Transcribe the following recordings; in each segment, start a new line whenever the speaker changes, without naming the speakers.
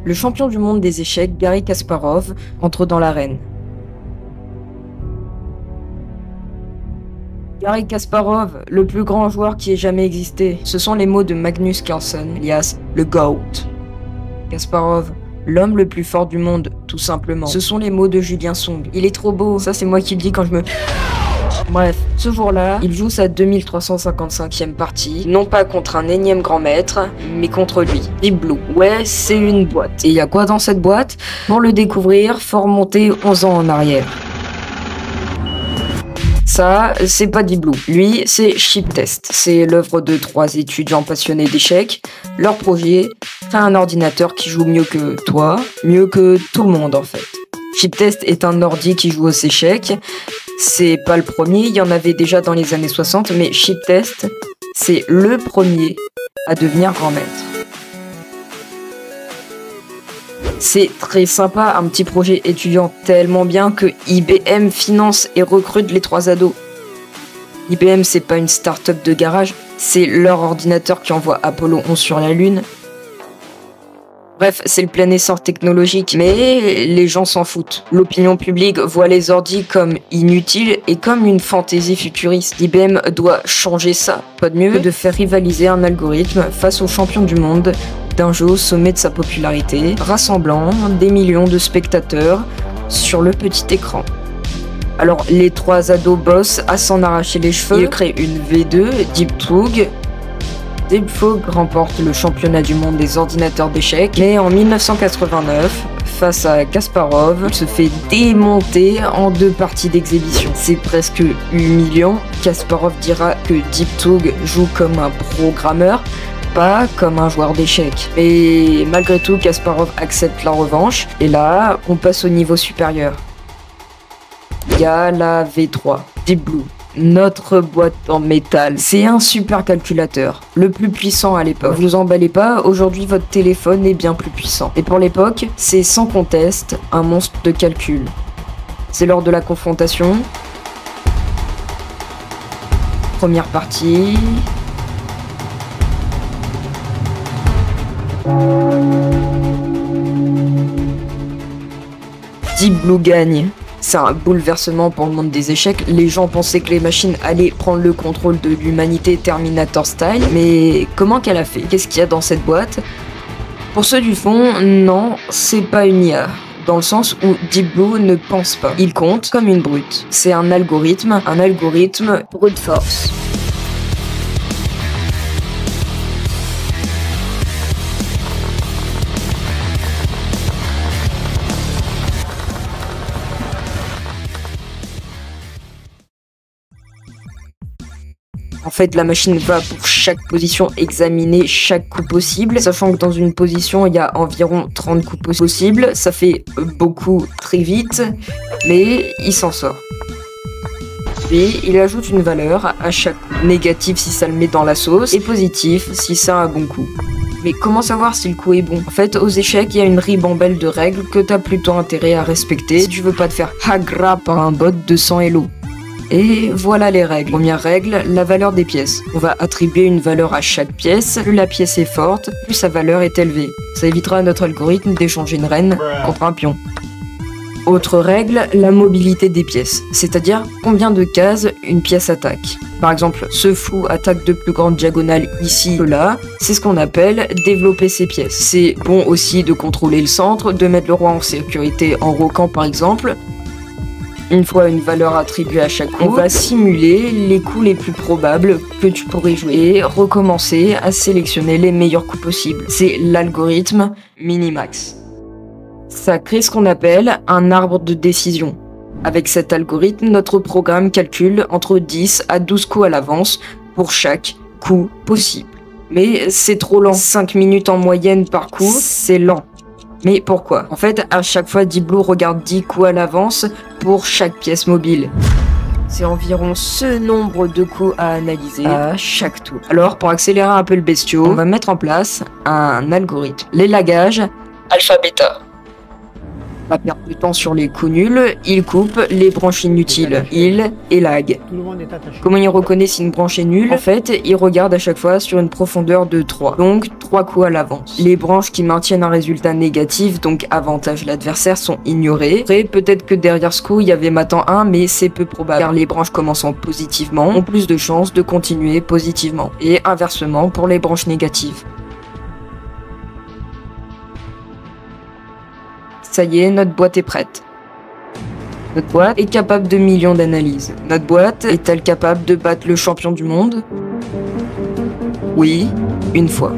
le champion du monde des échecs, Garry Kasparov, entre dans l'arène. Garry Kasparov, le plus grand joueur qui ait jamais existé. Ce sont les mots de Magnus Carlsen, alias le GOAT. Kasparov, l'homme le plus fort du monde, tout simplement. Ce sont les mots de Julien Song. Il est trop beau, ça c'est moi qui le dis quand je me... Bref, ce jour-là, il joue sa 2355e partie, non pas contre un énième grand maître, mais contre lui, Deep Blue. Ouais, c'est une boîte. Et il y a quoi dans cette boîte? Pour le découvrir, faut remonter 11 ans en arrière. Ça, c'est pas Deep Blue. Lui, c'est Chip Test. C'est l'œuvre de 3 étudiants passionnés d'échecs. Leur projet, créer un ordinateur qui joue mieux que toi, mieux que tout le monde en fait. Chip Test est un ordi qui joue aux échecs. C'est pas le premier, il y en avait déjà dans les années 60, mais Chip Test, c'est le premier à devenir grand maître. C'est très sympa, un petit projet étudiant tellement bien que IBM finance et recrute les 3 ados. IBM, c'est pas une start-up de garage, c'est leur ordinateur qui envoie Apollo 11 sur la Lune. Bref, c'est le plein essor technologique, mais les gens s'en foutent. L'opinion publique voit les ordis comme inutiles et comme une fantaisie futuriste. IBM doit changer ça. Pas de mieux que de faire rivaliser un algorithme face au champion du monde d'un jeu au sommet de sa popularité, rassemblant des millions de spectateurs sur le petit écran. Alors, les 3 ados bossent à s'en arracher les cheveux. Ils créent une V2, Deep Trug. Deep Trug remporte le championnat du monde des ordinateurs d'échecs, mais en 1989, face à Kasparov, il se fait démonter en 2 parties d'exhibition. C'est presque humiliant. Kasparov dira que Deep Trug joue comme un programmeur, pas comme un joueur d'échecs. Et malgré tout, Kasparov accepte la revanche, et là, on passe au niveau supérieur. Il y a la V3, Deep Blue. Notre boîte en métal. C'est un super calculateur, le plus puissant à l'époque. Vous emballez pas, aujourd'hui votre téléphone est bien plus puissant. Et pour l'époque, c'est sans conteste un monstre de calcul. C'est lors de la confrontation. Première partie. Deep Blue gagne. C'est un bouleversement pour le monde des échecs. Les gens pensaient que les machines allaient prendre le contrôle de l'humanité Terminator style. Mais comment qu'elle a fait? Qu'est-ce qu'il y a dans cette boîte? Pour ceux du fond, non, c'est pas une IA. Dans le sens où Deep Blue ne pense pas. Il compte comme une brute. C'est un algorithme brute force. En fait, la machine va pour chaque position examiner chaque coup possible, sachant que dans une position, il y a environ 30 coups possibles. Ça fait beaucoup très vite, mais il s'en sort. Puis, il ajoute une valeur à chaque coup. Négatif si ça le met dans la sauce, et positif si ça a un bon coup. Mais comment savoir si le coup est bon? En fait, aux échecs, il y a une ribambelle de règles que t'as plutôt intérêt à respecter si tu veux pas te faire hagra par un bot de 100 Elo. Et voilà les règles. Première règle, la valeur des pièces. On va attribuer une valeur à chaque pièce. Plus la pièce est forte, plus sa valeur est élevée. Ça évitera à notre algorithme d'échanger une reine contre un pion. Autre règle, la mobilité des pièces. C'est-à-dire combien de cases une pièce attaque. Par exemple, ce fou attaque de plus grandes diagonales ici que là. C'est ce qu'on appelle développer ses pièces. C'est bon aussi de contrôler le centre, de mettre le roi en sécurité en roquant par exemple. Une fois une valeur attribuée à chaque coup, on va simuler les coups les plus probables que tu pourrais jouer et recommencer à sélectionner les meilleurs coups possibles. C'est l'algorithme Minimax. Ça crée ce qu'on appelle un arbre de décision. Avec cet algorithme, notre programme calcule entre 10 à 12 coups à l'avance pour chaque coup possible. Mais c'est trop lent. 5 minutes en moyenne par coup, c'est lent. Mais pourquoi? En fait, à chaque fois, Deep Blue regarde 10 coups à l'avance pour chaque pièce mobile. C'est environ ce nombre de coups à analyser à chaque tour. Alors, pour accélérer un peu le bestiau, on va mettre en place un algorithme. L'élagage alpha-bêta. Pas perdre de temps sur les coups nuls, il coupe les branches inutiles. Il élague. Comment il reconnaît si une branche est nulle? En fait, il regarde à chaque fois sur une profondeur de 3. Donc 3 coups à l'avance. Les branches qui maintiennent un résultat négatif, donc avantage l'adversaire, sont ignorées. Après, peut-être que derrière ce coup, il y avait matant 1, mais c'est peu probable. Car les branches commençant positivement ont plus de chances de continuer positivement. Et inversement pour les branches négatives. Ça y est, notre boîte est prête. Notre boîte est capable de millions d'analyses. Notre boîte est-elle capable de battre le champion du monde? Oui, une fois.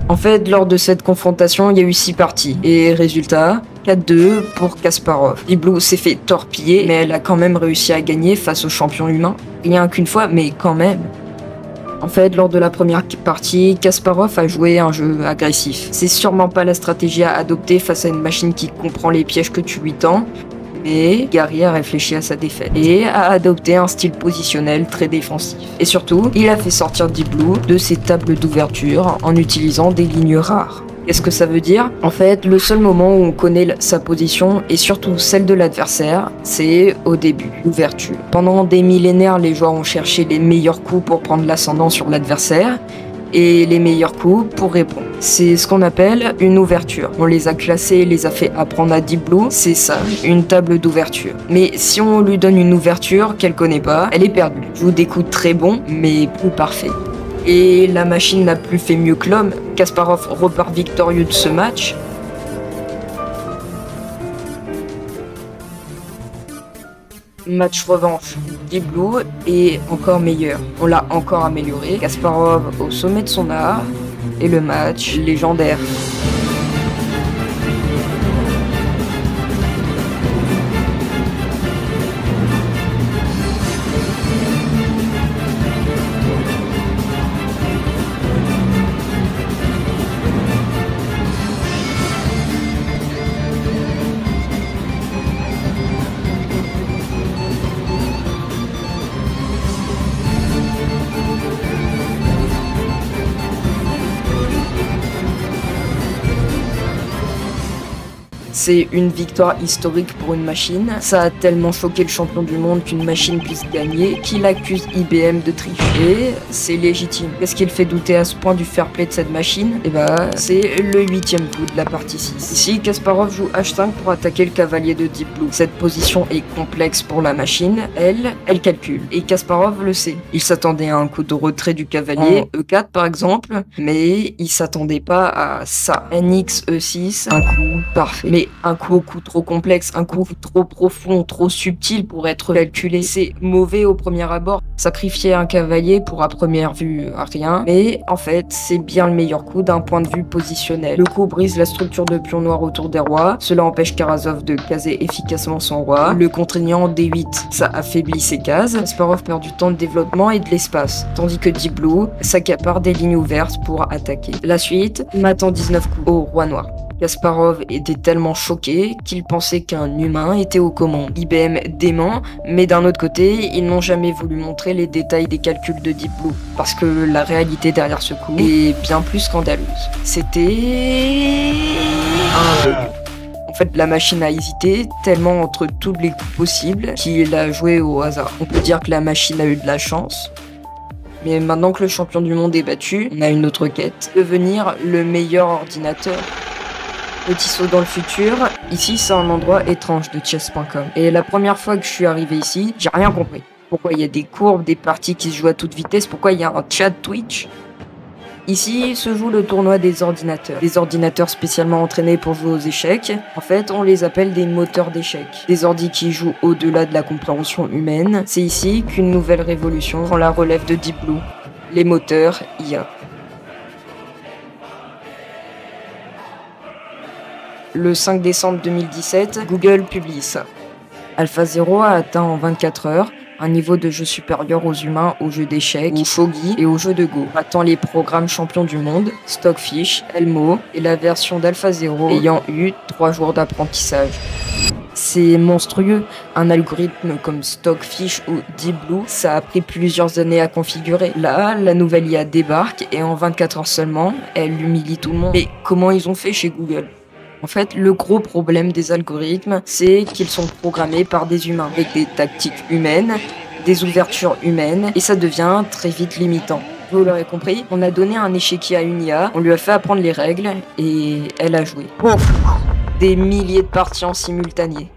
En fait, lors de cette confrontation, il y a eu 6 parties. Et résultat, 4-2 pour Kasparov. Deep Blue s'est fait torpiller, mais elle a quand même réussi à gagner face au champion humain. Rien qu'une fois, mais quand même. En fait, lors de la première partie, Kasparov a joué un jeu agressif. C'est sûrement pas la stratégie à adopter face à une machine qui comprend les pièges que tu lui tends. Mais Gary a réfléchi à sa défaite et a adopté un style positionnel très défensif. Et surtout, il a fait sortir Deep Blue de ses tables d'ouverture en utilisant des lignes rares. Qu'est-ce que ça veut dire? En fait, le seul moment où on connaît sa position, et surtout celle de l'adversaire, c'est au début, l'ouverture. Pendant des millénaires, les joueurs ont cherché les meilleurs coups pour prendre l'ascendant sur l'adversaire, et les meilleurs coups pour répondre. C'est ce qu'on appelle une ouverture. On les a classés et les a fait apprendre à Deep Blue, c'est ça, une table d'ouverture. Mais si on lui donne une ouverture qu'elle connaît pas, elle est perdue. Joue des coups très bons, mais plus parfaits. Et la machine n'a plus fait mieux que l'homme. Kasparov repart victorieux de ce match. Match revanche. Deep Blue est encore meilleur. On l'a encore amélioré. Kasparov au sommet de son art. Et le match légendaire. C'est une victoire historique pour une machine. Ça a tellement choqué le champion du monde qu'une machine puisse gagner qu'il accuse IBM de tricher. C'est légitime. Qu'est-ce qui le fait douter à ce point du fair play de cette machine? Eh bah, c'est le 8e coup de la partie 6. Ici, Kasparov joue H5 pour attaquer le cavalier de Deep Blue. Cette position est complexe pour la machine. Elle calcule. Et Kasparov le sait. Il s'attendait à un coup de retrait du cavalier, E4 par exemple, mais il s'attendait pas à ça. NX E6, un coup parfait. Mais un coup trop complexe, un coup trop profond, trop subtil pour être calculé. C'est mauvais au premier abord. Sacrifier un cavalier pour à première vue rien, mais en fait c'est bien le meilleur coup d'un point de vue positionnel. Le coup brise la structure de pion noir autour des rois, cela empêche Karazov de caser efficacement son roi. Le contraignant D8, ça affaiblit ses cases. Kasparov perd du temps de développement et de l'espace, tandis que Deep Blue s'accapare des lignes ouvertes pour attaquer. La suite, m'attend 19 coups au roi noir. Kasparov était tellement choqué qu'il pensait qu'un humain était aux commandes. IBM dément, mais d'un autre côté, ils n'ont jamais voulu montrer les détails des calculs de Deep Blue, parce que la réalité derrière ce coup est bien plus scandaleuse. C'était un bug. En fait, la machine a hésité tellement entre tous les coups possibles qu'il a joué au hasard. On peut dire que la machine a eu de la chance. Mais maintenant que le champion du monde est battu, on a une autre quête. Devenir le meilleur ordinateur. Petit saut dans le futur, ici c'est un endroit étrange de chess.com. Et la première fois que je suis arrivé ici, j'ai rien compris. Pourquoi il y a des courbes, des parties qui se jouent à toute vitesse, pourquoi il y a un chat Twitch? Ici se joue le tournoi des ordinateurs. Des ordinateurs spécialement entraînés pour jouer aux échecs. En fait, on les appelle des moteurs d'échecs. Des ordis qui jouent au-delà de la compréhension humaine. C'est ici qu'une nouvelle révolution prend la relève de Deep Blue. Les moteurs IA. Le 5 décembre 2017, Google publie ça. AlphaZero a atteint en 24 heures un niveau de jeu supérieur aux humains aux jeux d'échecs, au shogi et aux jeux de Go, battant les programmes champions du monde, Stockfish, Elmo et la version d'AlphaZero ayant eu 3 jours d'apprentissage. C'est monstrueux. Un algorithme comme Stockfish ou Deep Blue, ça a pris plusieurs années à configurer. Là, la nouvelle IA débarque et en 24 heures seulement, elle humilie tout le monde. Mais comment ils ont fait chez Google ? En fait, le gros problème des algorithmes, c'est qu'ils sont programmés par des humains, avec des tactiques humaines, des ouvertures humaines, et ça devient très vite limitant. Vous l'aurez compris, on a donné un échiquier à une IA, on lui a fait apprendre les règles, et elle a joué. Des milliers de parties en simultané.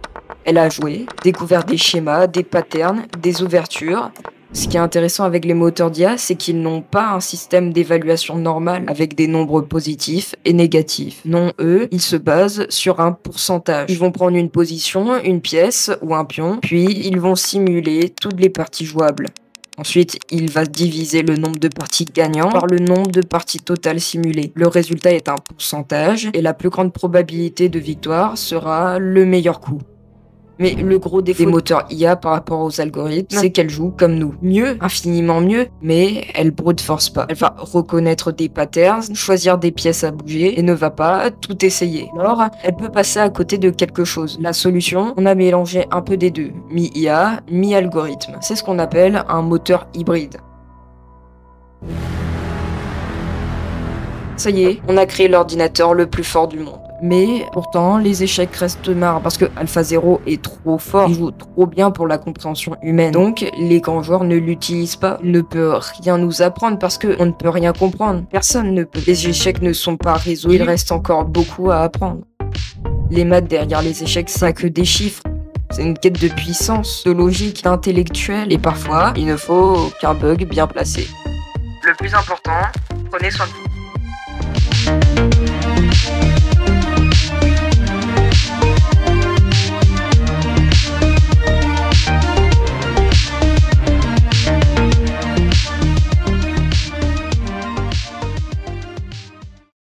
Elle a joué, découvert des schémas, des patterns, des ouvertures. Ce qui est intéressant avec les moteurs d'IA, c'est qu'ils n'ont pas un système d'évaluation normal avec des nombres positifs et négatifs. Non, eux, ils se basent sur un pourcentage. Ils vont prendre une position, une pièce ou un pion, puis ils vont simuler toutes les parties jouables. Ensuite, il va diviser le nombre de parties gagnantes par le nombre de parties totales simulées. Le résultat est un pourcentage et la plus grande probabilité de victoire sera le meilleur coup. Mais le gros défaut des moteurs IA par rapport aux algorithmes, c'est qu'elles jouent comme nous. Mieux, infiniment mieux, mais elle brute force pas. Elle va reconnaître des patterns, choisir des pièces à bouger et ne va pas tout essayer. Alors, elle peut passer à côté de quelque chose. La solution, on a mélangé un peu des deux. Mi-IA, mi-algorithme. C'est ce qu'on appelle un moteur hybride. Ça y est, on a créé l'ordinateur le plus fort du monde. Mais pourtant, les échecs restent marres parce que AlphaZero est trop fort, il joue trop bien pour la compréhension humaine. Donc, les grands joueurs ne l'utilisent pas, ne peut rien nous apprendre parce qu'on ne peut rien comprendre. Personne ne peut. Les échecs ne sont pas résolus, il reste encore beaucoup à apprendre. Les maths derrière les échecs, ça que des chiffres. C'est une quête de puissance, de logique, d'intellectuel et parfois, il ne faut qu'un bug bien placé. Le plus important, prenez soin de vous.